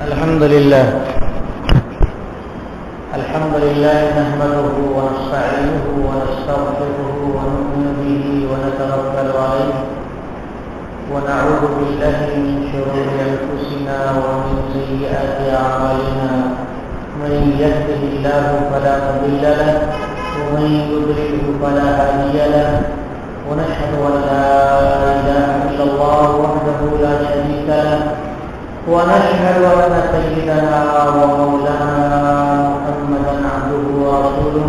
الحمد لله نحمده ونستعينه ونستغفره ونؤمن به ونتوكل عليه ونعوذ بالله من شرور أنفسنا ومن سيئات أعمالنا من يهده الله فلا مضل له ومن يضلله فلا هادي له ونشهد أن لا إله إلا الله وحده لا شريك له ونشهد أن سيدنا ومولانا محمدا عبده ورسوله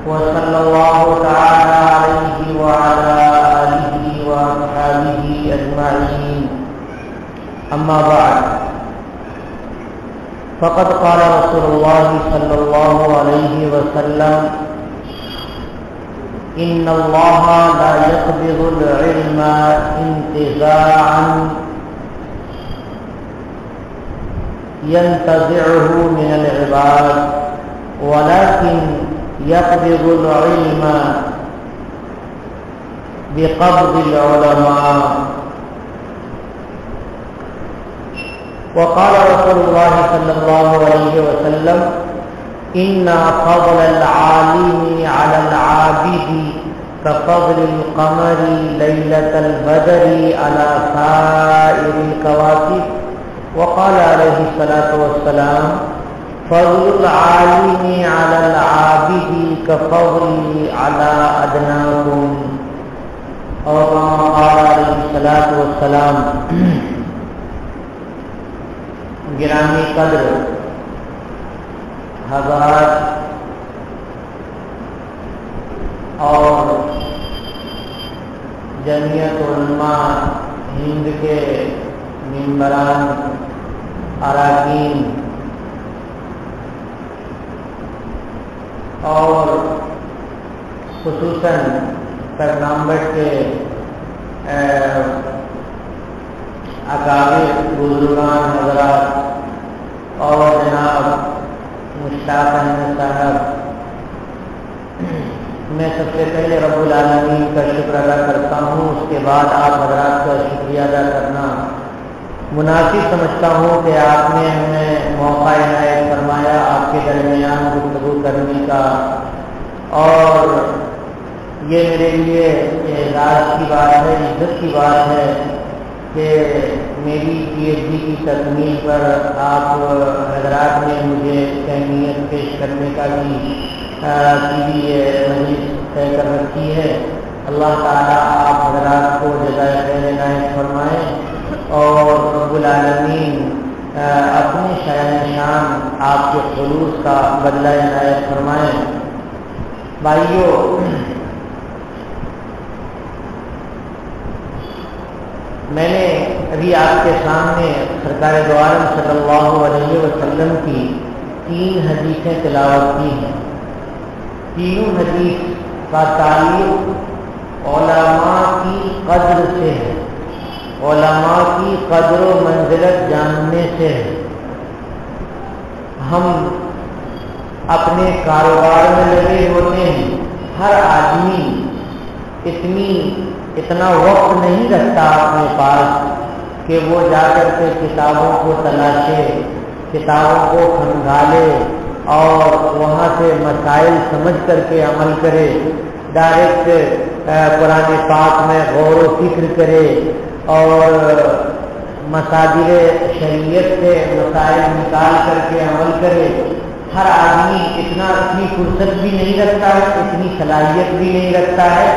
وصلى الله تعالى عليه وعلى آله وأصحابه أجمعين. أما بعد، فقد قال رسول الله صلى الله عليه وسلم: إن الله لا يقبض العلم انتزاعا ينتزعه من العباد ولكن يقبض العلم بقبض العلماء. وقال رسول الله صلى الله عليه وسلم: إن فضل العالم على العابد كفضل القمر ليلة البدر على سائر الكواكب. وقال عليه الصلاة والسلام: فضل العالم على العابد كفضلي على أدناكم. اور قال علیہ الصلاۃ والسلام. گرامی قدر حضرات اور جمعیت علماء ہند کے ممبران، اراکین اور خصوصاً کرنامبٹ کے اکابر بزرگان حضرات اور جناب مشتاق احمد صاحب، میں سب سے پہلے رب العالمین کا شکر ادا کرتا ہوں. اس کے بعد آپ حضرات کا شکریہ ادا کرنا مناسب سمجھتا ہوں کہ آپ نے ہمیں موقع عنایت فرمایا آپ کے درمیان گفتگو کرنے کا، اور یہ میرے لیے اعزاز کی بات ہے، عزت کی بات ہے کہ میری PhD کی تکمیل پر آپ حضرات نے مجھے اہمیت پیش کرنے کا بھی مجلس طے کر رکھی ہے. اللہ تعالیٰ آپ حضرات کو جزائے خیر عنایت فرمائیں اور رب العالمین اپنے شان آپ کے خلوص کا بدلہ عنایت فرمائیں. بھائیو، میں نے ابھی آپ کے سامنے سرکار دو عالم صلی اللہ علیہ وسلم کی 3 حدیثیں تلاوت کی ہیں. تینوں حدیث کا تعلق علماء کی قدر سے ہے، علماء کی قدر و منزلت جاننے سے ہے. ہم اپنے کاروبار میں لگے ہوتے ہیں، ہر آدمی اتنا وقت نہیں رکھتا اپنے پاس کہ وہ جا کر کے کتابوں کو تلاشے، کتابوں کو کھنگالے اور وہاں سے مسائل سمجھ کر کے عمل کرے، ڈائریکٹ قرآن پاک میں غور و فکر کرے اور مصادر شریعت سے مسائل نکال کر کے عمل کرے. ہر آدمی اتنی فرصت بھی نہیں رکھتا ہے، اتنی صلاحیت بھی نہیں رکھتا ہے،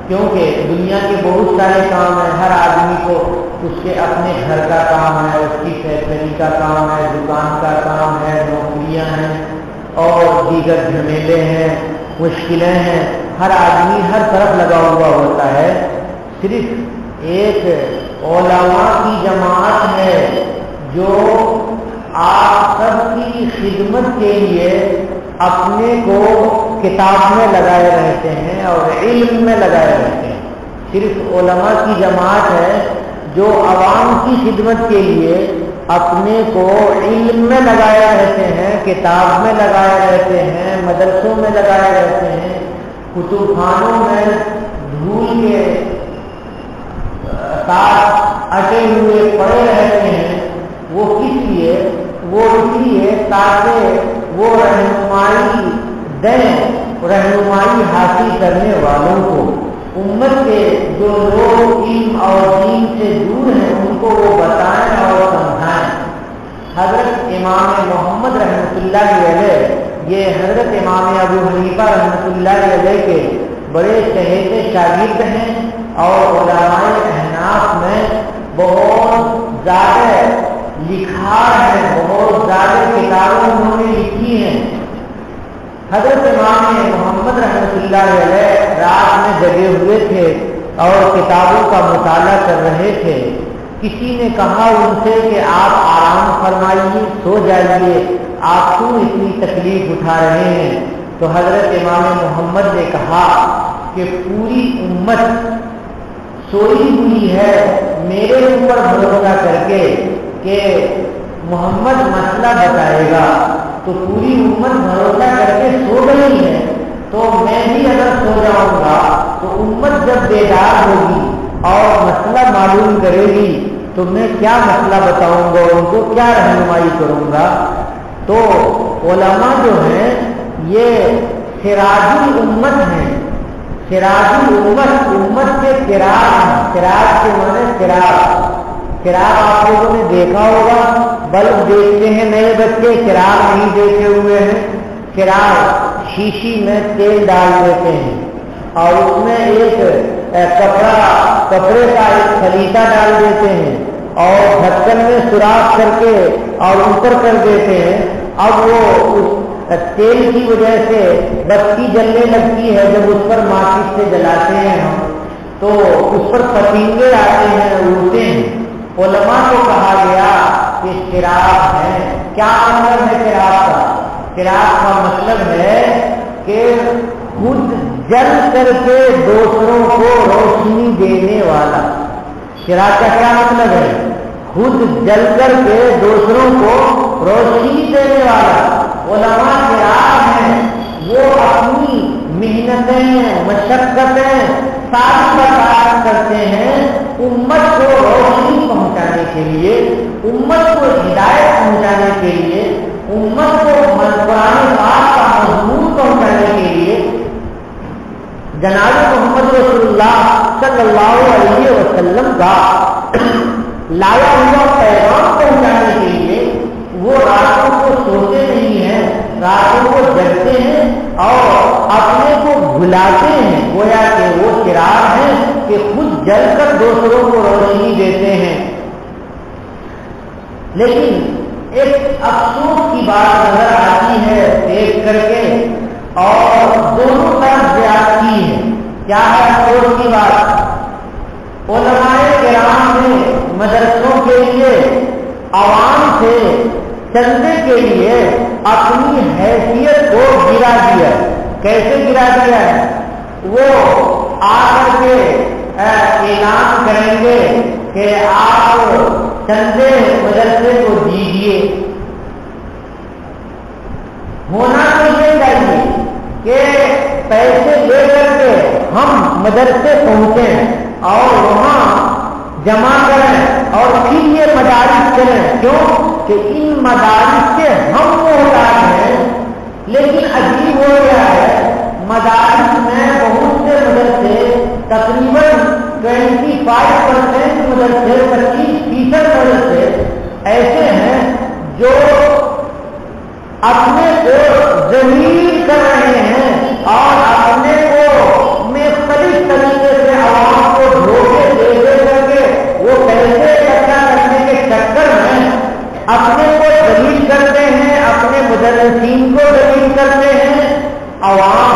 کیونکہ دنیا کے بہت سارے کام ہیں. ہر آدمی کو اس کے اپنے گھر کا کام ہے، اس کی فیکٹری کا کام ہے، دکان کا کام ہے، نوکریاں ہیں اور دیگر جھمیلے ہیں، مشکلیں ہیں. ہر آدمی ہر طرف لگا ہوا ہوتا ہے. صرف ایک علماء کی جماعت ہے جو آپ سب کی خدمت کے لیے اپنے کو کتاب میں لگائے رہتے ہیں اور علم میں لگائے رہتے ہیں. صرف علماء کی جماعت ہے جو عوام کی خدمت کے لیے اپنے کو علم میں لگائے رہتے ہیں، کتاب میں لگائے رہتے ہیں، مدرسوں میں لگائے رہتے ہیں، کتب خانوں میں دھول کے ساتھ اٹے ہوئے پڑے رہتے ہیں. وہ کس لیے؟ وہ اس لیے تاکہ وہ رہنمائی دیں، رہنمائی حاصل کرنے والوں کو، امت کے جو لوگ علم اور دین سے دور ہیں ان کو وہ بتائیں اور سمجھائیں۔ حضرت امام محمد رحمۃ اللہ علیہ، یہ حضرت امام ابو حنیفہ رحمۃ اللہ علیہ کے بڑے چہیتے شاگرد ہیں اور علماء احناف میں بہت زیادہ لکھار ہیں، بہت زیادہ کتابیں انہوں نے لکھی ہیں۔ حضرت امام محمد رحمۃ اللہ علیہ رات میں جگے ہوئے تھے اور کتابوں کا مطالعہ کر رہے تھے۔ کسی نے کہا ان سے کہ آپ آرام فرمائیے، سو جائیے، آپ کیوں اتنی تکلیف اٹھا رہے ہیں؟ تو حضرت امام محمد نے کہا کہ پوری امت سوئی ہوئی ہے میرے اوپر بھروسہ کر کے کہ محمد مسئلہ بتائے گا، تو پوری امت بھروسہ کر کے سو گئی ہے، تو میں بھی اگر سو جاؤں گا تو امت جب بیدار ہوگی اور مسئلہ معلوم کرے گی تو میں کیا مسئلہ بتاؤں گا، ان کو کیا رہنمائی کروں گا؟ تو علماء جو ہیں یہ سراج الامت ہیں، سراج الامت، امت کے چراغ ہیں۔ چراغ کے معنی چراغ آپ لوگوں نے دیکھا ہوگا، بلب دیکھتے ہیں نئے بچے، چراغ نہیں دیکھے ہوئے ہیں۔ چراغ شیشی میں تیل ڈال دیتے ہیں اور اس میں ایک کپڑے کا ایک خلیصہ ڈال دیتے ہیں اور ڈھکن میں سوراخ کر کے اور اوپر کر دیتے ہیں۔ اب وہ اس تیل کی وجہ سے بتی جلنے لگتی ہے، جب اس پر ماچس سے جلاتے ہیں ہم تو اس پر پتنگے آتے ہیں، اڑتے ہیں۔ علماء کو کہا گیا کہ چراغ ہے۔ کیا مطلب ہے چراغ کا؟ چراغ کا مطلب ہے کہ خود جل کر کے دوسروں کو روشنی دینے والا۔ چراغ کا کیا مطلب ہے؟ خود جل کر کے دوسروں کو روشنی دینے والا۔ علماء چراغ ہیں، وہ اپنی محنتیں مشقتیں ساری برداشت کرتے ہیں امت کو روشنی پہنچانے کے لیے، امت کو ہدایت پہنچانے کے لیے، امت کو قرآن پاک کا مضمون پہنچانے کے لیے، جناب محمد رسول اللہ صلی اللہ علیہ وسلم کا لایا ہوا پیغام پہنچانے کے لیے وہ راتوں کو سوتے نہیں ہیں، راتوں کو جگتے ہیں اور اپنے کو بھلاتے ہیں، گویا کہ وہ چراغ ہیں کہ خود جل کر دوسروں کو روشنی دیتے ہیں۔ لیکن ایک افسوس کی بات نظر آتی ہے دیکھ کر کے، اور دونوں طرف زیادتی ہے۔ کیا ہے افسوس کی بات؟ علماء کرام نے مدرسوں کے لیے عوام سے چندے کے لیے اپنی حیثیت کو گرا دیا۔ کیسے گرا دیا ہے؟ وہ آ کر کے اعلان کریں گے کہ آپ چندے مدرسے کو دیجیے۔ ہونا تو یہ چاہیے کہ پیسے لے کر کے ہم مدرسے پہنچیں اور وہاں جمع کریں اور پھر یہ مدارس چلیں، کیوں کہ ان مدارس سے ہم محتاج ہیں۔ لیکن عجیب ہو گیا ہے، مدارس میں بہت سے مدرسے تقریباً 25% مدرسے، 25% مدرسے ایسے ہیں جو اپنے کو ذلیل کر رہے ہیں اور اپنے کو مختلف طریقے سے عوام کو دھوکے دے کر کے وہ پیسے اکٹھا کرنے کے چکر میں اپنے کو ذلیل کرتے ہیں، اپنے مدرسین کو ذلیل کرتے ہیں۔ عوام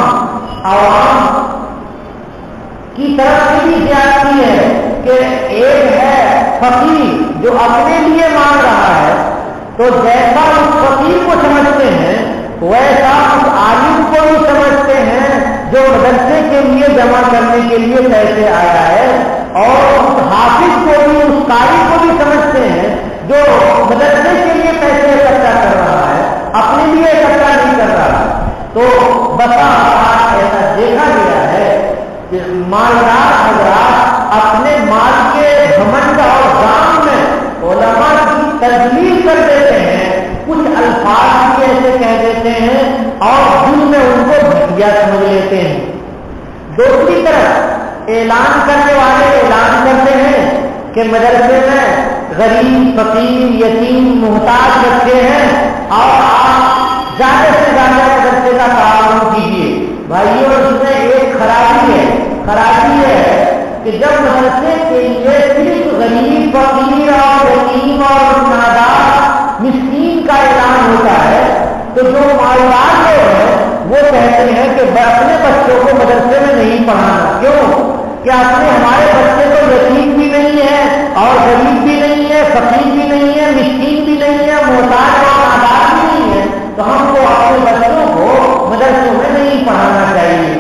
کی طرف سے بھی زیادتی ہے کہ ایک ہے فقیر جو اپنے لیے مانگ رہا ہے، تو جیسا اس فقیر کو سمجھتے ہیں ویسا اس عالم کو بھی سمجھتے ہیں جو مدرسے کے لیے جمع کرنے کے لیے پیسے آیا ہے، اور اس حافظ کو بھی، اس قاری کو بھی سمجھتے ہیں جو مدرسے کے لیے پیسے اکٹھا کر رہا ہے، اپنے لیے اکٹھا نہیں کر رہا۔ تو بسا ایسا دیکھا گیا ہے کہ مالدار حضرات اپنے مال کے گھمنڈ اور دام میں علماء کی تجلیل کر دیتے ہیں، سے کہہ دیتے ہیں اور دل میں ان کو گھٹیا سمجھ لیتے ہیں. دوسری طرف اعلان کرنے والے اعلان کرتے ہیں کہ مدرسے میں غریب فقیر یتیم محتاج بچے ہیں اور آپ زیادہ سے زیادہ مدرسے کا تعاون کیجیے. بھائیوں اس میں ایک خرابی ہے کہ جب مدرسے کے لیے صرف غریب فقیر اور یتیم اور نادار مسکین کا اعلان ہوتا ہے تو جو مالدار لوگ ہیں وہ کہتے ہیں کہ اپنے بچوں کو مدرسے میں نہیں پڑھانا. کیوں؟ کہ ہمارے بچے تو یتیم بھی نہیں ہے اور غریب بھی نہیں ہے, فقیر بھی نہیں ہے, مسکین بھی نہیں ہے, محتاج اور نادار بھی نہیں ہے, تو ہم کو اپنے بچوں کو مدرسوں میں نہیں پڑھانا چاہیے.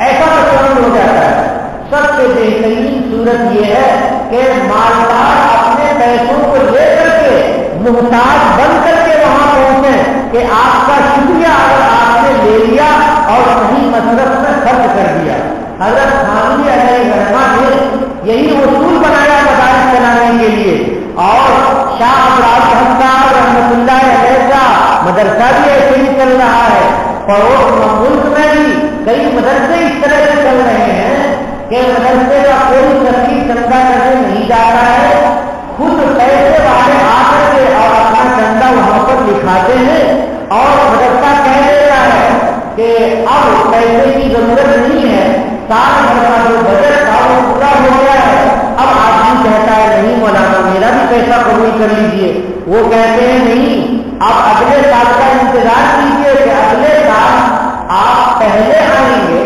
ایسا پسند ہو جاتا ہے. سب سے بہترین صورت یہ ہے کہ مالدار اپنے پیسوں کو لے کر کے محتاج بن کر کے وہاں پہنچے کہ آپ کا شکریہ اگر آپ نے لے لیا اور صحیح مصرف میں خرچ کر دیا. حضرت تھانوی علیہ الرحمہ نے یہی اصول بنایا مدارس چلانے کے لیے, اور شاہ ابراز صاحب رحمۃ اللہ علیہ کا مدرسہ بھی ایسے ہی چل رہا ہے. پڑوس ملک میں بھی کئی مدرسے اس طرح سے چل رہے ہیں کہ مدرسے کا کوئی ترتیب چندہ کرنے نہیں جاتا ہے, خود پیسے والے آ کر کے اور اپنا چندہ وہاں پر لکھاتے ہیں اور مدرسہ کہہ دیتا ہے کہ اب پیسے کی ضرورت نہیں ہے, سال بھر کا جو بجٹ تھا وہ پورا ہو گیا ہے. اب آدمی کہتا ہے نہیں مولانا میرا بھی پیسہ قبول کر لیجئے. وہ کہتے ہیں نہیں, آپ اگلے سال کا انتظار کیجیے کہ اگلے سال آپ پہلے آئیں گے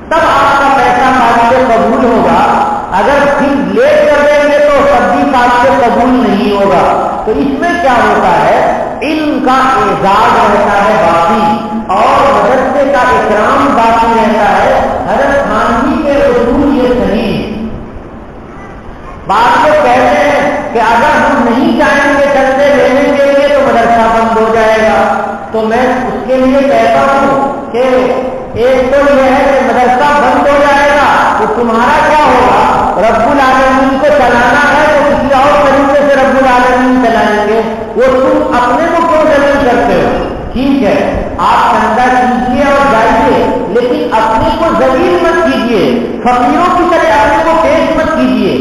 تب آپ کا پیسہ قابل قبول ہوگا. اگر پھر لیٹ کر دیں گے تو تب بھی قابل قبول نہیں ہوگا. تو اس میں کیا ہوتا ہے, علم کا اعزاز رہتا ہے باقی اور مدرسے کا اکرام باقی رہتا ہے. حضرت تھانوی کے اصول یہ صحیح ہے. بعض لوگ کہتے ہیں کہ اگر ہم نہیں جائیں گے چندے لینے کے لیے تو مدرسہ بند ہو جائے گا. تو میں اس کے لیے کہتا ہوں کہ ایک تو یہ ہے کہ مدرسہ بند ہو جائے گا تو تمہارا کیا ہوگا, رب العالمین کو چلانا ہے تو کسی اور طریقے سے رب العالمین چلائیں گے. وہ تم اپنے کو کیوں ذلیل کرتے ہو؟ ٹھیک ہے آپ چندہ کیجیے اور جائیے, لیکن اپنے کو ذلیل مت کیجیے, فقیروں کی طرح اپنے کو پیش مت کیجیے.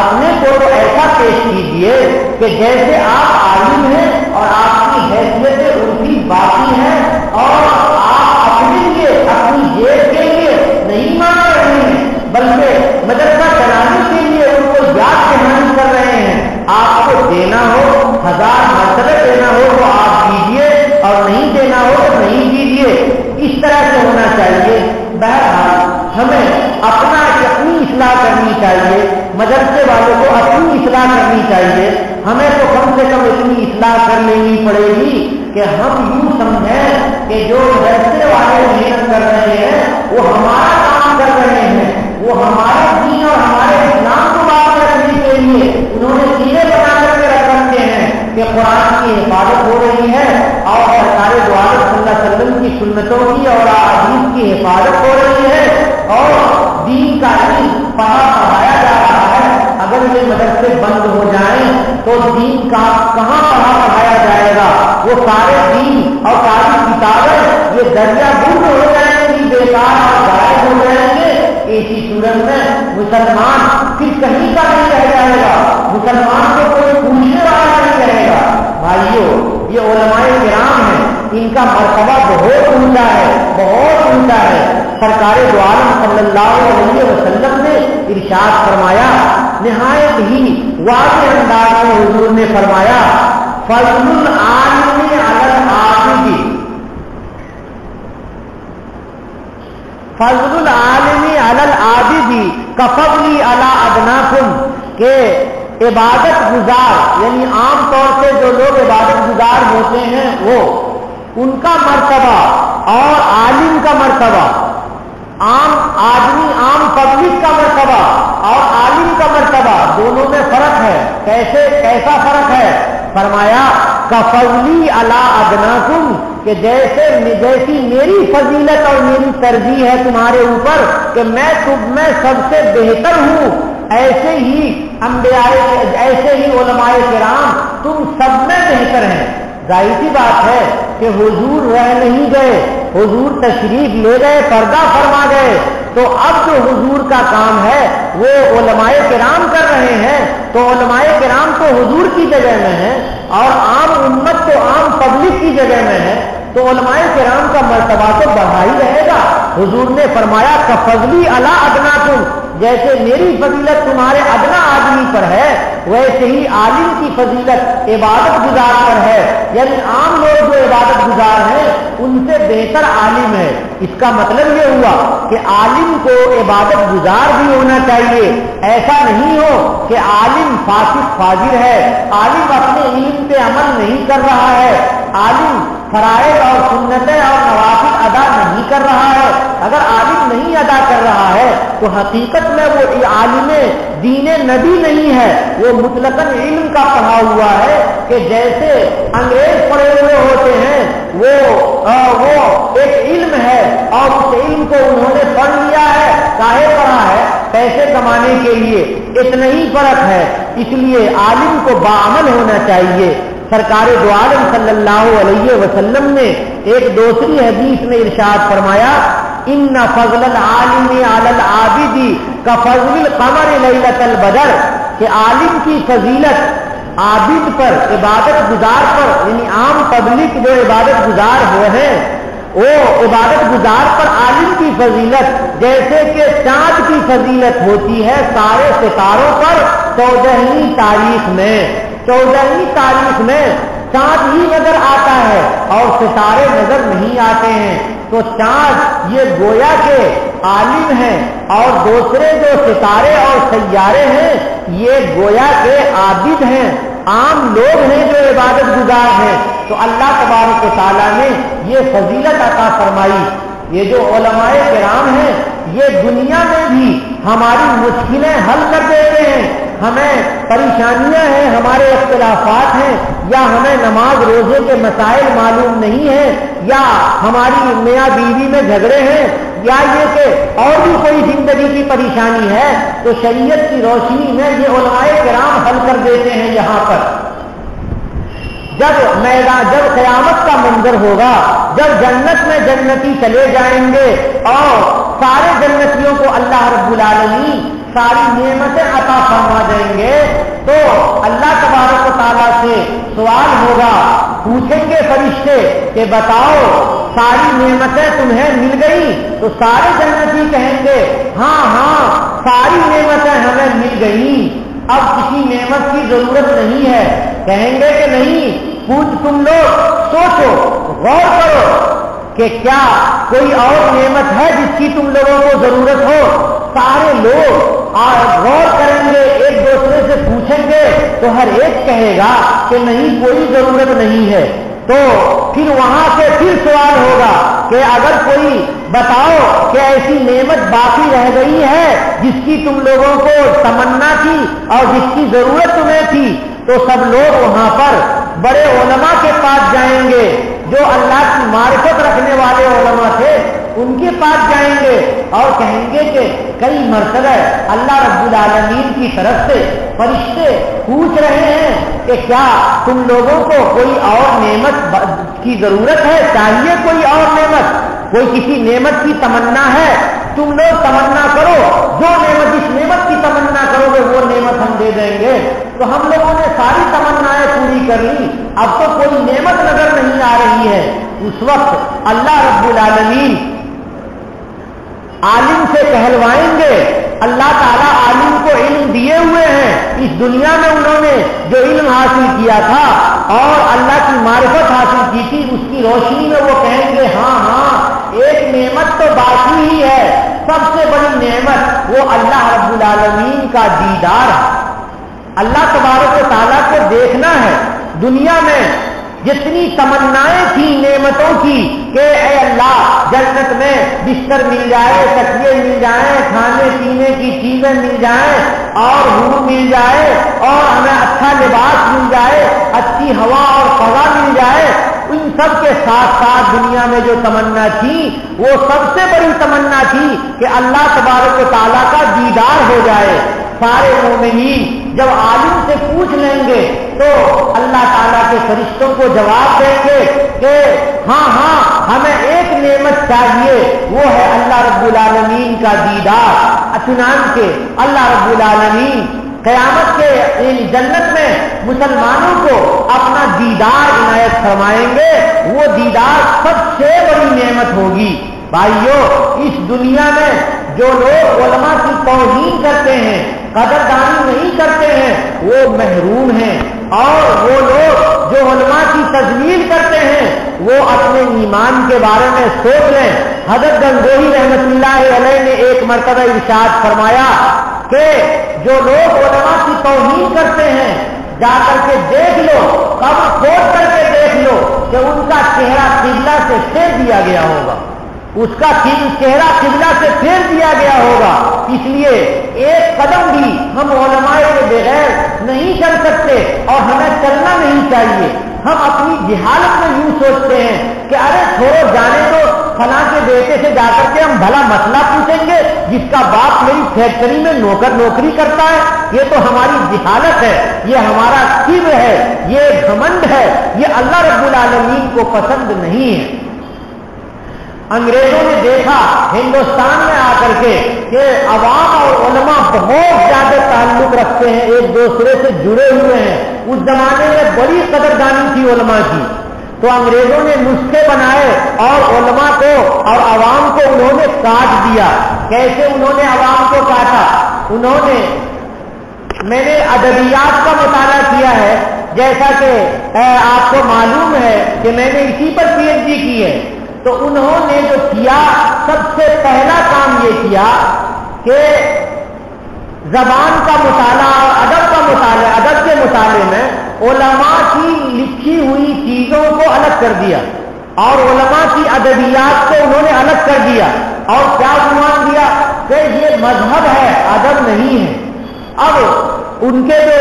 اپنے کو تو ایسا پیش کیجیے کہ جیسے آپ عالم ہیں اور آپ کی حیثیتیں ان کی باقی ہیں اور آپ اپنے لیے اپنی جیب کے لیے نہیں مانگ رہے ہیں بلکہ مدرسہ چلانے کے لیے ان کو یاد دہانی کر رہے ہیں. آپ کو دینا ہو 1000 مرتبہ دینا ہو تو آپ دیجیے اور نہیں دینا ہو تو نہیں دیجیے. اس طرح سے ہونا چاہیے. بہرحال ہمیں اپنا اپنی اصلاح کرنی چاہیے, مدرسے والوں کو اپنی اصلاح کرنی چاہیے. ہمیں تو کم سے کم اتنی اصلاح کر لینی پڑے گی کہ ہم یوں سمجھیں کہ جو مدرسے والے محنت کر رہے ہیں وہ ہمارا کام کر رہے ہیں, وہ ہمارے دین اور ہمارے اسلام کو باقی رکھنے کے لیے انہوں نے سینے بنا کر کے رکھتے ہیں کہ قرآن کی حفاظت ہو رہی ہے اور سرکار دو عالم صلی اللہ علیہ وسلم کی سنتوں کی اور احادیث کی حفاظت ہو رہی ہے اور دین کا علم پڑھایا جا رہا ہے. اگر یہ مدرسے بند ہو جائیں تو دین کا کہاں پڑھایا جائے گا؟ وہ سارے دین اور ساری کتابیں یہ دریا گرد ہو جائیں گی, بیکار اور ضائع ہو جائیں گے. ایسی صورت میں مسلمان پھر کہیں کا نہیں رہ جائے گا, مسلمان کو کوئی پوچھنے والا نہیں رہے گا. بھائیو یہ علماء کرام ہیں, ان کا مرتبہ بہت اونچا ہے, بہت اونچا ہے. سرکار دو عالم صلی اللہ علیہ وسلم نے ارشاد فرمایا, نہایت ہی واضح انداز میں حضور نے فرمایا, فضل العالم علی العابد, فضل العالم علی العابد کفضلی علی ادناکم, کہ عبادت گزار یعنی عام طور سے جو لوگ عبادت گزار ہوتے ہیں وہ ان کا مرتبہ اور عالم کا مرتبہ, عام آدمی عام پبلک کا مرتبہ اور عالم کا مرتبہ دونوں میں فرق ہے. کیسا فرق ہے؟ فرمایا کفضلی علی ادناکم, کہ جیسی میری فضیلت اور میری ترجیح ہے تمہارے اوپر کہ میں تم میں سب سے بہتر ہوں, ایسے ہی انبیاء ایسے ہی علماء کرام تم سب میں بہتر ہیں. ظاہر سی بات ہے کہ حضور رہ نہیں گئے، حضور تشریف لے گئے، پردہ فرما گئے، تو اب جو حضور کا کام ہے وہ علماء کرام کر رہے ہیں، تو علماء کرام تو حضور کی جگہ میں ہیں اور عام امت تو عام پبلک کی جگہ میں ہے، تو علماء کرام کا مرتبہ تو بڑھا ہی رہے گا۔ حضور نے فرمایا کفضلی علی ادناکم، جیسے میری فضیلت تمہارے ادنا آدمی پر ہے ویسے ہی عالم کی فضیلت عبادت گزار پر ہے، یعنی عام لوگ جو عبادت گزار ہیں ان سے بہتر عالم ہے۔ اس کا مطلب یہ ہوا کہ عالم کو عبادت گزار بھی ہونا چاہیے، ایسا نہیں ہو کہ عالم فاسق فاجر ہے، عالم اپنے علم پہ عمل نہیں کر رہا ہے، عالم فرائض اور سنتیں اور نوافل ادا نہیں کر رہا ہے۔ اگر عالم نہیں ادا کر رہا ہے تو حقیقت میں وہ عالم دین نبی نہیں ہے، وہ مطلقاً علم کا پڑھا ہوا ہے کہ جیسے انگریز پڑھے ہوئے ہوتے ہیں، وہ ایک علم ہے اور اس علم کو انہوں نے پڑھ لیا ہے، کاہے پڑھا ہے؟ پیسے کمانے کے لیے، اتنا ہی فرق ہے۔ اس لیے عالم کو باعمل ہونا چاہیے۔ سرکار دو عالم صلی اللہ علیہ وسلم نے ایک دوسری حدیث میں ارشاد فرمایا ان فضل العالم علی العابد کفضل القمر لیلۃ البدر، کہ عالم کی فضیلت عابد پر، عبادت گزار پر، یعنی عام پبلک جو عبادت گزار ہوئے ہیں وہ عبادت گزار پر عالم کی فضیلت جیسے کہ چاند کی فضیلت ہوتی ہے سارے ستاروں پر 14ویں تاریخ میں۔ 14ویں تاریخ میں چاند ہی نظر آتا ہے اور ستارے نظر نہیں آتے ہیں، تو چاند یہ گویا کے عالم ہیں اور دوسرے جو ستارے اور سیارے ہیں یہ گویا کے عابد ہیں، عام لوگ ہیں جو عبادت گزار ہیں۔ تو اللہ تبارک و تعالیٰ نے یہ فضیلت عطا فرمائی۔ یہ جو علماء کرام ہیں یہ دنیا میں بھی ہماری مشکلیں حل کر دیتے ہیں، ہمیں پریشانیاں ہیں، ہمارے اختلافات ہیں، یا ہمیں نماز روزے کے مسائل معلوم نہیں ہیں، یا ہماری میاں بیوی میں جھگڑے ہیں، یا یہ کہ اور بھی کوئی زندگی کی پریشانی ہے، تو شریعت کی روشنی میں یہ علماء کرام حل کر دیتے ہیں۔ یہاں پر جب قیامت کا منظر ہوگا، جب جنت میں جنتی چلے جائیں گے اور سارے جنتیوں کو اللہ رب العالمین ساری نعمتیں عطا فرما دیں گے، تو اللہ تبارک و تعالیٰ سے سوال ہوگا، پوچھیں گے فرشتے کہ بتاؤ ساری نعمتیں تمہیں مل گئی؟ تو سارے جنتی کہیں گے ہاں ہاں ساری نعمتیں ہمیں مل گئی، اب کسی نعمت کی ضرورت نہیں ہے۔ کہیں گے کہ نہیں، تم لوگ سوچو، غور کرو کہ کیا کوئی اور نعمت ہے جس کی تم لوگوں کو ضرورت ہو؟ سارے لوگ غور کریں گے، ایک دوسرے سے پوچھیں گے، تو ہر ایک کہے گا کہ نہیں کوئی ضرورت نہیں ہے۔ تو پھر وہاں سے پھر سوال ہوگا کہ اگر کوئی بتاؤ کہ ایسی نعمت باقی رہ گئی ہے جس کی تم لوگوں کو تمنا تھی اور جس کی ضرورت تمہیں تھی، تو سب لوگ وہاں پر بڑے علماء کے پاس جائیں گے، جو اللہ کی معرفت رکھنے والے علماء تھے ان کے پاس جائیں گے اور کہیں گے کہ کئی مرتبہ اللہ رب العالمین کی طرف سے فرشتے پوچھ رہے ہیں کہ کیا تم لوگوں کو کوئی اور نعمت کی ضرورت ہے، چاہیے کوئی اور نعمت، کوئی کسی نعمت کی تمنا ہے؟ تم لوگ تمنا کرو، جو نعمت جس نعمت کی تمنا کرو گے وہ نعمت ہم دے دیں گے۔ تو ہم لوگوں نے ساری تمنائیں پوری کر لی، اب تو کوئی نعمت نظر نہیں آ رہی ہے۔ اس وقت اللہ رب العالمین عالم سے کہلوائیں گے، اللہ تعالیٰ عالم کو علم دیے ہوئے ہیں، اس دنیا میں انہوں نے جو علم حاصل کیا تھا اور اللہ کی معرفت حاصل کی تھی، اس کی روشنی میں وہ کہیں گے ہاں ہاں ایک نعمت تو باقی ہی ہے، سب سے بڑی نعمت وہ اللہ رب العالمین کا دیدار ہے، اللہ تبارک و تعالیٰ کو دیکھنا ہے۔ دنیا میں جتنی تمنائیں تھیں نعمتوں کی کہ اے اللہ جنت میں بستر مل جائے، تکیے مل جائیں، کھانے پینے کی چیزیں مل جائیں اور حور مل جائے اور ہمیں اچھا لباس مل جائے، اچھی ہوا اور فضا مل جائے، ان سب کے ساتھ ساتھ دنیا میں جو تمنا تھی وہ سب سے بڑی تمنا تھی کہ اللہ تبارک و تعالیٰ کا دیدار ہو جائے۔ سارے مومنین جب عالم سے پوچھ لیں گے تو اللہ تعالیٰ کے فرشتوں کو جواب دیں گے کہ ہاں ہاں ہمیں ایک نعمت چاہیے، وہ ہے اللہ رب العالمین کا دیدار۔ چنانچہ اللہ رب العالمین قیامت کے جنت میں مسلمانوں کو اپنا دیدار عنایت فرمائیں گے، وہ دیدار سب سے بڑی نعمت ہوگی۔ بھائیو، اس دنیا میں جو لوگ علماء کی توہین کرتے ہیں، قدردانی نہیں کرتے ہیں، وہ محروم ہیں، اور وہ لوگ جو علماء کی تذلیل کرتے ہیں وہ اپنے ایمان کے بارے میں سوچ لیں۔ حضرت گنگوہی رحمت اللہ علیہ نے ایک مرتبہ ارشاد فرمایا کہ جو لوگ علماء کی توہین کرتے ہیں جا کر کے دیکھ لو، قبر کھود کر کے دیکھ لو کہ ان کا چہرہ قبلہ سے پھیر دیا گیا ہوگا، اس کا چہرہ قبلہ سے پھیر دیا گیا ہوگا۔ اس لیے ایک قدم بھی ہم علماء کے بغیر نہیں چل سکتے اور ہمیں چلنا نہیں چاہیے۔ ہم اپنی جہالت میں یوں سوچتے ہیں کہ ارے چھوڑو جانے دو، فلاں کے بیٹے سے جا کر کے ہم بھلا مسئلہ پوچھیں گے جس کا باپ میری فیکٹری میں نوکری کرتا ہے۔ یہ تو ہماری جہالت ہے، یہ ہمارا کبر ہے، یہ گھمنڈ ہے، یہ اللہ رب العالمین کو پسند نہیں ہے۔ انگریزوں نے دیکھا ہندوستان میں آ کر کے کہ عوام اور علماء بہت زیادہ تعلق رکھتے ہیں، ایک دوسرے سے جڑے ہوئے ہیں۔ اس زمانے میں بڑی قدردانی تھی علماء کی، تو انگریزوں نے نسخے بنائے اور علماء کو اور عوام کو انہوں نے کاٹ دیا۔ کیسے انہوں نے عوام کو کاٹا؟ انہوں نے، میں نے ادبیات کا مطالعہ کیا ہے، جیسا کہ آپ کو معلوم ہے کہ میں نے اسی پر پی ایچ ڈی کی ہے، تو انہوں نے جو کیا سب سے پہلا کام یہ کیا کہ زبان کا مطالعہ اور ادب کا مطالعہ، ادب کے مطالعے میں علماء کی لکھی ہوئی چیزوں کو الگ کر دیا اور علماء کی ادبیات کو انہوں نے الگ کر دیا، اور کیا عنوان دیا کہ یہ مذہب ہے، ادب نہیں ہے۔ اب ان کے جو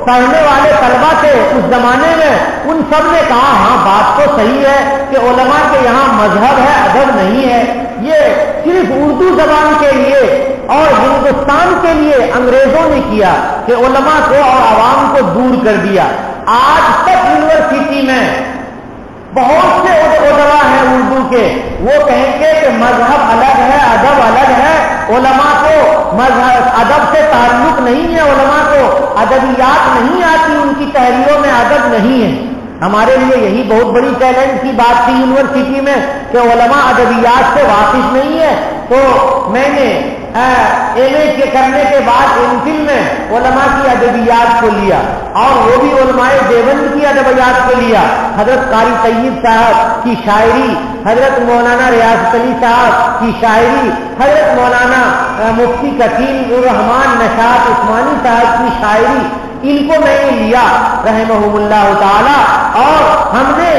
پڑھنے والے طلبا تھے اس زمانے میں، ان سب نے کہا ہاں بات تو صحیح ہے کہ علماء کے یہاں مذہب ہے، ادب نہیں ہے۔ یہ صرف اردو زبان کے لیے اور ہندوستان کے لیے انگریزوں نے کیا کہ علماء کو اور عوام کو دور کر دیا۔ آج تک یونیورسٹی میں بہت سے ادبا ہیں اردو کے، وہ کہیں گے کہ مذہب الگ ہے، ادب الگ ہے، علماء کو مذہب ادب سے تعلق نہیں ہے، علماء کو ادبیات نہیں آتی، ان کی تحریروں میں ادب نہیں ہے۔ ہمارے لیے یہی بہت بڑی چیلنج کی بات تھی یونیورسٹی میں کہ علماء ادبیات سے واقف نہیں ہے۔ تو میں نے ایم اے کے کرنے کے بعد ایم فل میں علماء کی ادبیات کو لیا، اور وہ بھی علماء دیوبند کی ادبیات کو لیا۔ حضرت قاری طیب صاحب کی شاعری، حضرت مولانا ریاست علی صاحب کی شاعری، حضرت مولانا مفتی کثیر الرحمان نشاط عثمانی صاحب کی شاعری، ان کو میں نے لیا رحمہم اللہ تعالی، اور ہم نے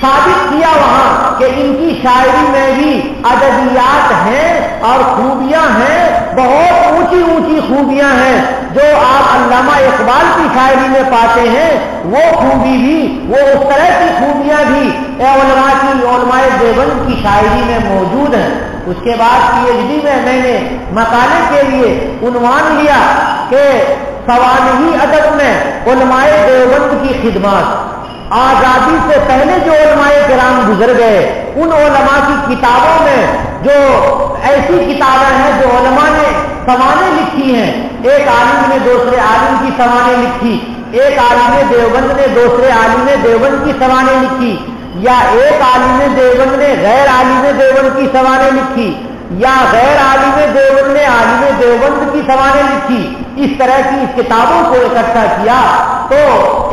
ثابت کیا وہاں کہ ان کی شاعری میں بھی ادبیات ہیں اور خوبیاں ہیں، بہت اونچی اونچی خوبیاں ہیں جو آپ علامہ اقبال کی شاعری میں پاتے ہیں، وہ خوبی بھی، وہ اس طرح کی خوبیاں بھی علماء دیوبند کی شاعری میں موجود ہیں۔ اس کے بعد پی ایچ ڈی میں نے مقالے کے لیے عنوان لیا کہ سوانحی ادب میں علماء دیوبند کی خدمات۔ آزادی سے پہلے جو علماء کرام گزر گئے، ان علماء کی کتابوں میں جو ایسی کتابیں ہیں جو علماء نے سوانح لکھی ہیں، ایک عالم نے دوسرے عالم کی سوانح لکھی، ایک عالم دیوبند نے دوسرے عالم دیوبند کی سوانح لکھی، یا ایک عالم دیوبند نے غیر عالم دیوبند کی سوانح لکھی، یا غیر عالم دیوبند نے عالم دیوبند کی سوانح لکھی، اس طرح کی اس کتابوں کو اکٹھا کیا تو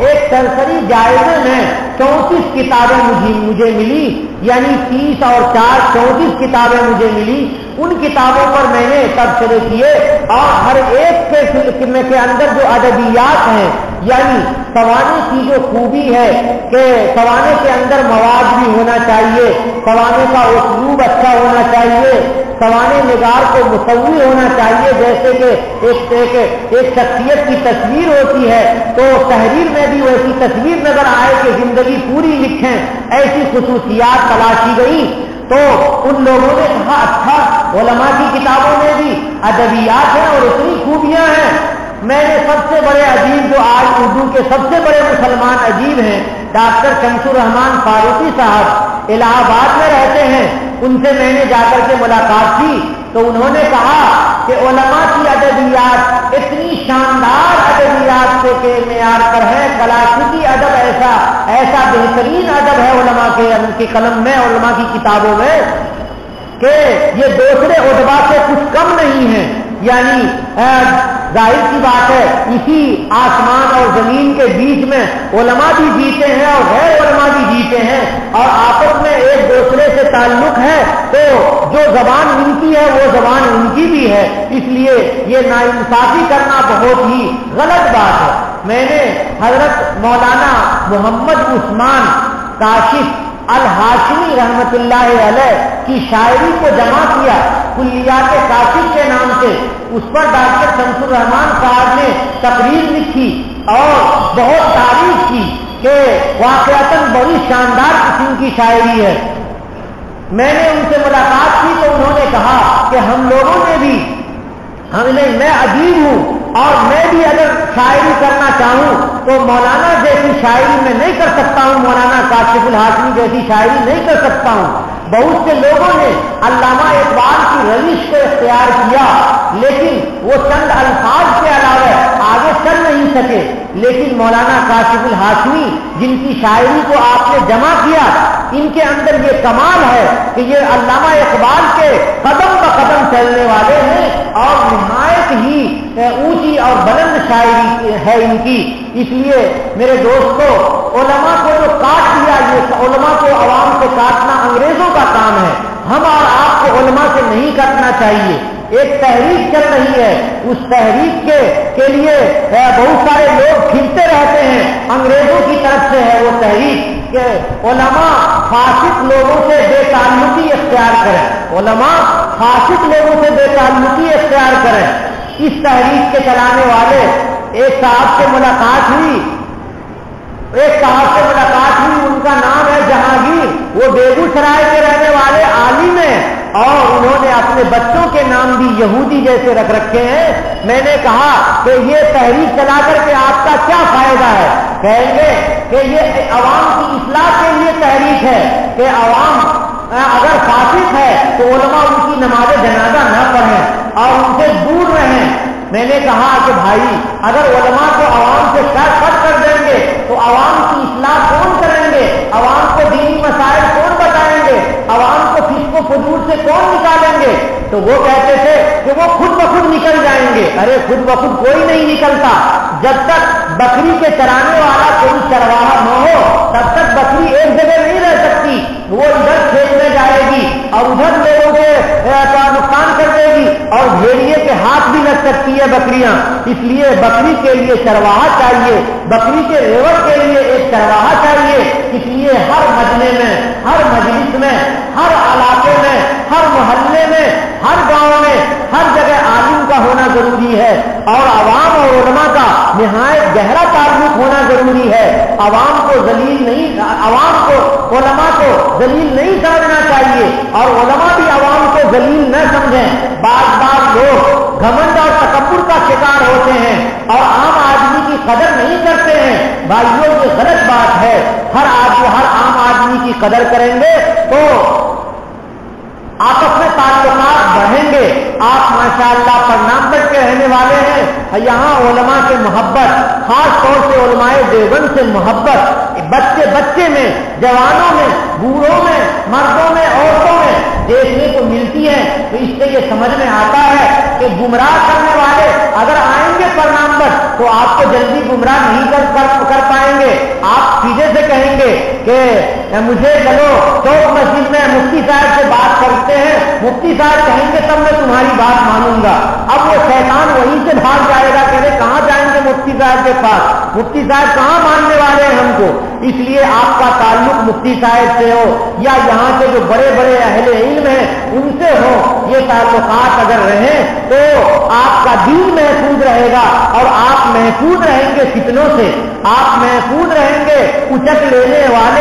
ایک سرسری جائزے میں 34 کتابیں مجھے ملی، یعنی 30 اور 4 34 کتابیں مجھے ملی۔ ان کتابوں پر میں نے تبصرے کیے، اور ہر ایک کے اندر جو ادبیات ہیں یعنی سوانے کی جو خوبی ہے کہ سوانے کے اندر مواد بھی ہونا چاہیے، سوانے کا اسلوب اچھا ہونا چاہیے، سوانے نگار کو مصور ہونا چاہیے، جیسے کہ ایک شخصیت کی تصویر ہوتی ہے تو تحریر میں بھی ویسی تصویر نظر آئے کہ زندگی پوری لکھیں، ایسی خصوصیات تلاشی گئی۔ تو ان لوگوں نے کہا اچھا علماء کی کتابوں میں بھی ادبیات ہیں اور اتنی خوبیاں ہیں۔ میں نے سب سے بڑے ادیب جو آج اردو کے سب سے بڑے مسلمان ادیب ہیں ڈاکٹر شمس الرحمان فاروقی صاحب الہ آباد میں رہتے ہیں، ان سے میں نے جا کر کے ملاقات کی تو انہوں نے کہا کہ علماء کی ادبیات اتنی شاندار ادبیات کے معیار پر ہے، کلاسیکی ادب ایسا بہترین ادب ہے علماء کے قلم میں، علماء کی کتابوں میں، کہ یہ دوسرے ادبا سے کچھ کم نہیں ہے۔ یعنی ظاہر کی بات ہے اسی آسمان اور زمین کے بیچ میں علماء بھی جیتے ہیں اور غیر علماء بھی جیتے ہیں اور آپس میں ایک دوسرے سے تعلق ہے، تو جو زبان ان کی ہے وہ زبان ان کی بھی ہے، اس لیے یہ ناانصافی کرنا بہت ہی غلط بات ہے۔ میں نے حضرت مولانا محمد عثمان کاشف الہاشمی رحمت اللہ علیہ کی شاعری کو جمع کیا کلیات کاشف کے نام سے، اس پر ڈاکٹر شمس الرحمان صاحب نے تقریر لکھی اور بہت تعریف کی کہ واقعتاً بڑی شاندار قسم کی شاعری ہے۔ میں نے ان سے ملاقات کی تو انہوں نے کہا کہ ہم لوگوں نے بھی میں ادیب ہوں اور میں بھی اگر شاعری کرنا چاہوں تو مولانا جیسی شاعری میں نہیں کر سکتا ہوں، مولانا کاشف الہاشمی جیسی شاعری نہیں کر سکتا ہوں۔ بہت سے لوگوں نے علامہ اقبال کی روش کو اختیار کیا لیکن وہ چند الفاظ کے علاوہ آگے چل نہیں سکے، لیکن مولانا کاشف الہاشمی جن کی شاعری کو آپ نے جمع کیا، ان کے اندر یہ کمال ہے کہ یہ علامہ اقبال کے قدم بقدم چلنے والے ہیں اور نہایت ہی اونچی اور بلند شاعری ہے ان کی۔ اس لیے میرے دوستو، علماء کو جو کاٹ دیا، یہ علماء کو عوام سے کاٹنا انگریزوں کا کام ہے، ہم اور آپ کو علماء سے نہیں کاٹنا چاہیے۔ ایک تحریک چل رہی ہے، اس تحریک کے لیے بہت سارے لوگ پھرتے رہتے ہیں، انگریزوں کی طرف سے ہے وہ تحریک کہ علماء فاسق لوگوں سے بے تعلقی اختیار کریں، علماء فاسق لوگوں سے بے تعلقی اختیار کریں۔ اس تحریک کے چلانے والے ایک صاحب سے ملاقات ہوئی، ان کا نام ہے جہانگیر، وہ بیگو سرائے کے رہنے والے عالم ہیں اور انہوں نے اپنے بچوں کے نام بھی یہودی جیسے رکھ رکھے ہیں۔ میں نے کہا کہ یہ تحریک چلا کر کے آپ کا کیا فائدہ ہے؟ کہیں گے کہ یہ عوام کی اصلاح کے لیے تحریک ہے کہ عوام اگر فاسق ہے تو علماء ان کی نماز جنازہ نہ پڑھیں اور ان سے دور رہیں۔ میں نے کہا کہ بھائی اگر علماء کو عوام سے کٹ کر دیں گے تو عوام کی اصلاح کون کریں گے؟ عوام کو دینی مسائل کون بتائیں گے؟ عوام کو فسق و فجور سے کون نکالیں گے؟ تو وہ کہتے تھے کہ وہ خود بخود نکل جائیں گے۔ ارے خود بخود کوئی نہیں نکلتا، جب تک بکری کے چرانے والا کوئی چرواہا نہ ہو تب تک بکری ایک جگہ نہیں رہ سکتی، وہ ادھر کھیت میں جائے گی اور ادھر لوگوں کے نقصان کر دے گی اور بھیڑیے کے ہاتھ بھی لگ سکتی ہے بکریاں۔ اس لیے بکری کے لیے چرواہا چاہیے، بکری کے ریوڑ کے لیے ایک چرواہا چاہیے۔ اس لیے ہر مجلے میں، ہر مجلس میں، ہر علاقے میں، ہر محلے میں، ہر گاؤں میں، ہر جگہ عالم کا ہونا ضروری ہے اور عوام اور علماء کا نہایت گہرا تعلق ہونا ضروری ہے۔ عوام کو ذلیل نہیں، عوام کو علماء کو ذلیل نہیں سمجھنا چاہیے اور علماء بھی عوام کو ذلیل نہ سمجھیں۔ بعض لوگ گھمنڈ اور تکبر کا شکار ہوتے ہیں اور عام آدمی کی قدر نہیں کرتے ہیں۔ بھائیوں یہ غلط بات ہے، ہر عام آدمی کی قدر کریں گے تو آپس میں تعلقات بڑھیں گے۔ آپ ماشاءاللہ پرنام کے رہنے والے ہیں، یہاں علماء سے محبت، خاص طور سے علماء دیوبند سے محبت بچے میں، جوانوں میں، بوڑھوں میں، مردوں میں، عورتوں میں دیکھنے کو ملتی ہے۔ تو اس سے یہ سمجھ میں آتا ہے کہ گمراہ کرنے والے اگر آئیں گے پرنام تو آپ کو جلدی گمراہ نہیں کر پائیں گے۔ آپ سیدھے سے کہیں گے کہ مجھے چلو چوک مسجد میں مفتی صاحب سے بات کرتے ہیں، مفتی صاحب کہیں گے تب میں تمہاری بات مانوں گا۔ اب وہ شیطان وہیں سے بھاگ جائے گا، کہتے کہاں جائیں گے مفتی صاحب کے پاس، مفتی صاحب کہاں ماننے والے ہیں ہم کو۔ اس لیے آپ کا تعلق مفتی صاحب سے ہو یا یہاں کے جو بڑے بڑے اہل علم ہیں ان سے ہو، یہ تعلقات اگر رہیں تو آپ کا دین محفوظ رہے گا اور آپ محفوظ رہیں گے فتنوں سے، آپ محفوظ رہیں گے اچک لینے والے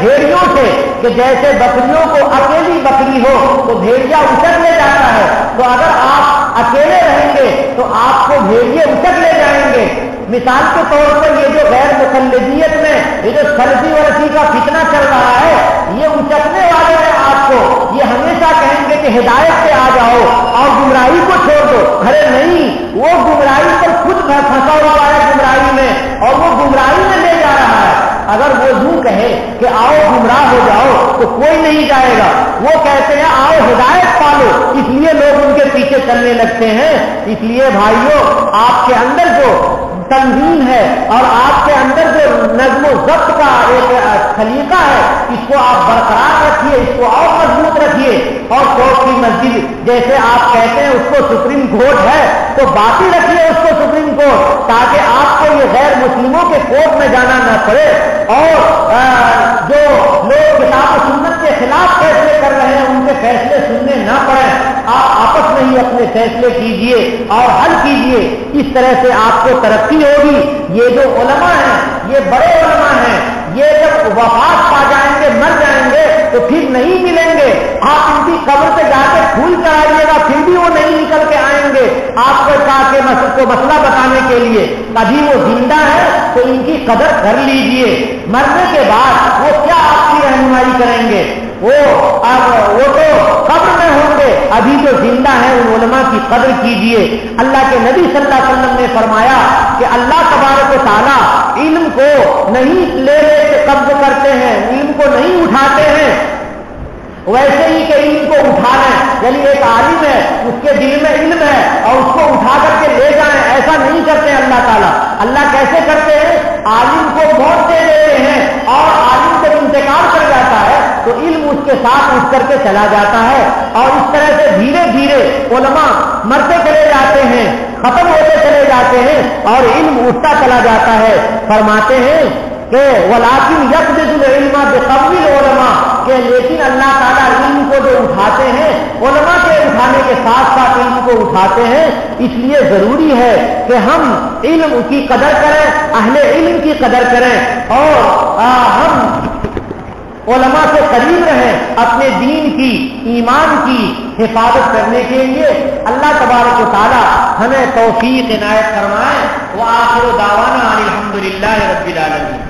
بھیڑیوں سے، کہ جیسے بکریوں کو اکیلی بکری ہو تو بھیڑیا اچک لے جاتا ہے، تو اگر آپ اکیلے رہیں گے تو آپ کو بھیڑیے اچک لے جائیں گے۔ مثال کے طور پر یہ جو غیر مقلدیت میں یہ جو سلفی ورثی کا فتنہ چل رہا ہے، یہ اچکنے والے ہیں آپ کو، یہ ہمیشہ کہیں گے کہ ہدایت پہ آ جاؤ اور گمراہی کو چھوڑ دو۔ ارے نہیں، وہ گمراہی پر خود پھنسا ہوا ہے گمراہی میں، اور وہ گمراہی میں لے جا رہا ہے۔ اگر وہ یوں کہے کہ آؤ گمراہ ہو جاؤ تو کوئی نہیں جائے گا، وہ کہتے ہیں آؤ ہدایت پالو، اس لیے لوگ ان کے پیچھے چلنے لگتے ہیں۔ اس لیے بھائیوں، آپ کے اندر جو تنظیم ہے اور آپ کے اندر جو نظم و ضبط کا ایک سلیقہ ہے، اس کو آپ برقرار رکھیے، اس کو اور مضبوط رکھیے، اور چوک کی مسجد جیسے آپ کہتے ہیں اس کو سپریم کورٹ ہے تو باقی رکھیے اس کو سپریم کورٹ، تاکہ آپ کو یہ غیر مسلموں کے کورٹ میں جانا نہ پڑے، اور جو لوگ کتاب و سنت کے خلاف فیصلے کر رہے ہیں ان کے فیصلے سننے نہ پڑیں۔ آپ آپس میں ہی اپنے فیصلے کیجئے اور حل کیجئے، اس طرح سے آپ کو ترقی ہوگی۔ یہ جو علماء ہیں یہ بڑے علماء ہیں، یہ جب وفات پا جائیں گے، مر جائیں گے تو پھر نہیں ملیں گے۔ آپ ان کی قبر پہ جا کے پھول چڑھائیے گا پھر بھی وہ نہیں نکل کے آئیں گے آپ کو مسئلہ بتانے کے لیے۔ کبھی وہ زندہ ہے تو ان کی قدر کر لیجئے، مرنے کے بعد وہ کیا آپ کی رہنمائی کریں گے، وہ تو قبر میں ہوں گے، ابھی جو زندہ ہیں ان علماء کی قدر کیجئے۔ اللہ کے نبی صلی اللہ علیہ وسلم نے فرمایا کہ اللہ تبارک و تعالیٰ علم کو نہیں لے کے قبض کرتے ہیں، علم کو نہیں اٹھاتے ہیں، ویسے ہی کہ علم کو اٹھا لیں، یعنی ایک عالم ہے اس کے دل میں علم ہے اور اس کو اٹھا کر کے لے جائیں، ایسا نہیں کرتے اللہ تعالیٰ۔ اللہ کیسے کرتے ہیں؟ عالم کو موت دے دیتے ہیں اور عالم جب انتقال کر جاتا ہے تو علم اس کے ساتھ اٹھ کر کے چلا جاتا ہے، اور اس طرح سے دھیرے دھیرے علماء مرتے چلے جاتے ہیں، ختم ہوتے چلے جاتے ہیں اور علم اٹھتا چلا جاتا ہے۔ فرماتے ہیں کہ وَلَٰكِنْ يَقْبِضُ الْعِلْمَ بِقَبْضِ الْعُلَمَاء، کہ لیکن اللہ تعالیٰ علم کو جو اٹھاتے ہیں علماء کے اٹھانے کے ساتھ ساتھ علم کو اٹھاتے ہیں۔ اس لیے ضروری ہے کہ ہم علم کی قدر کریں، اہل علم کی قدر کریں، اور ہم علماء سے قریب رہیں اپنے دین کی، ایمان کی حفاظت کرنے کے لیے۔ اللہ تبارک و تعالی ہمیں توفیق عنایت فرمائے۔ وآخر دعوانا ان الحمد للہ رب العالمین۔